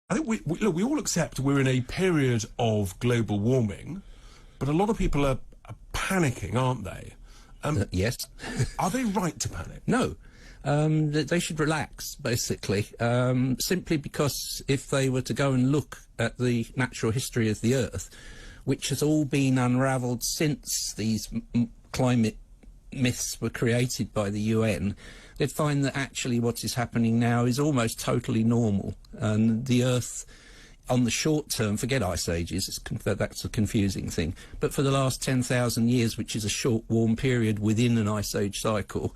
I think look, we all accept we're in a period of global warming, but a lot of people are panicking, aren't they? Yes. Are they right to panic? No. They should relax, basically, simply because if they were to go and look at the natural history of the Earth, which has all been unravelled since these climate myths were created by the UN, they'd find that actually what is happening now is almost totally normal. And the Earth, on the short term, forget ice ages, that's a confusing thing, but for the last 10,000 years, which is a short warm period within an ice age cycle,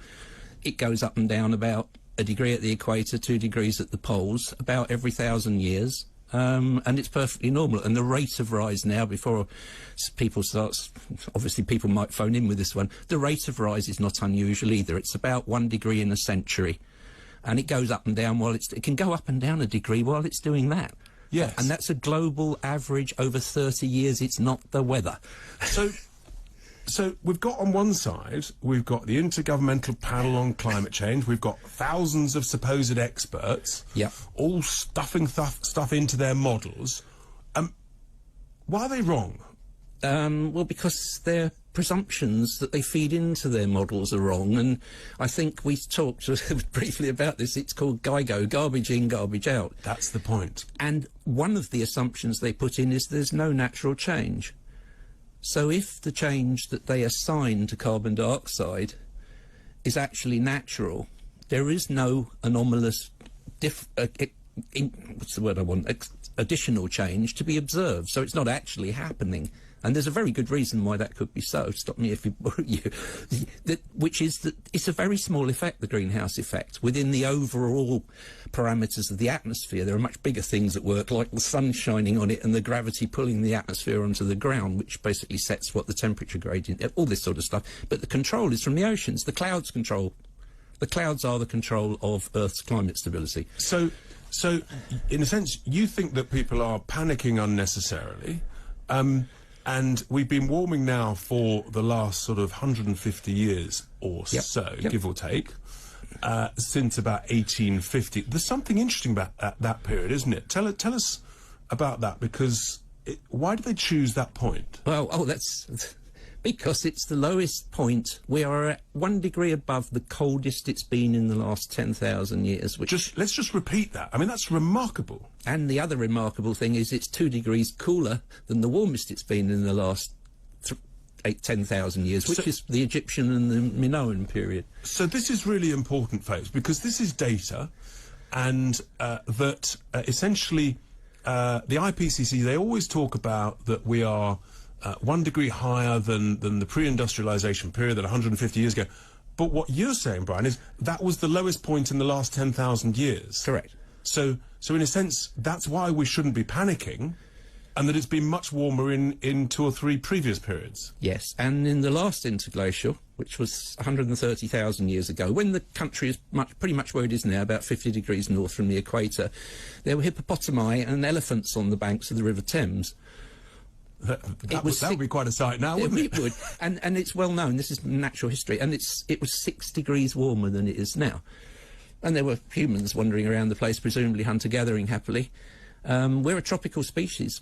it goes up and down about a degree at the equator, 2 degrees at the poles, about every 1,000 years. And it's perfectly normal. And the rate of rise now, before people start, obviously people might phone in with this one, the rate of rise is not unusual either. It's about 1 degree in a century. And it goes up and down it can go up and down a degree while it's doing that. Yes. And that's a global average over 30 years. It's not the weather. So we've got on one side, we've got the Intergovernmental Panel on Climate Change, we've got thousands of supposed experts, all stuffing stuff into their models. Why are they wrong? Well, because their presumptions that they feed into their models are wrong, and I think we talked briefly about this. It's called GIGO, garbage in, garbage out. That's the point. And one of the assumptions they put in is there's no natural change. So if the change that they assign to carbon dioxide is actually natural, there is no anomalous, what's the word I want, additional change to be observed. So it's not actually happening. And there's a very good reason why that could be so. Stop me if you... which is that it's a very small effect, the greenhouse effect. Within the overall parameters of the atmosphere, there are much bigger things at work, like the sun shining on it and the gravity pulling the atmosphere onto the ground, which basically sets what the temperature gradient, all this sort of stuff. But the control is from the oceans. The clouds control. The clouds are the control of Earth's climate stability. So in a sense, you think that people are panicking unnecessarily, and we've been warming now for the last sort of 150 years or so, give or take, since about 1850. There's something interesting about that period, isn't it? Tell us about that, because why do they choose that point? Well, that's because it's the lowest point. We are at 1 degree above the coldest it's been in the last 10,000 years. Let's just repeat that. I mean, that's remarkable. And the other remarkable thing is it's 2 degrees cooler than the warmest it's been in the last 10,000 years, which is the Egyptian and the Minoan period. So this is really important, folks, because this is data, and that essentially the IPCC, they always talk about that we are 1 degree higher than the pre-industrialization period, that 150 years ago. But what you're saying, Brian, is that was the lowest point in the last 10,000 years. Correct. So in a sense, that's why we shouldn't be panicking, and that it's been much warmer in 2 or 3 previous periods. Yes, and in the last interglacial, which was 130,000 years ago, when the country is pretty much where it is now, about 50 degrees north from the equator, there were hippopotami and elephants on the banks of the River Thames. That would be quite a sight now, wouldn't it? It would. And it's well known, this is natural history, and it was 6 degrees warmer than it is now. And there were humans wandering around the place, presumably hunter-gathering happily. We're a tropical species,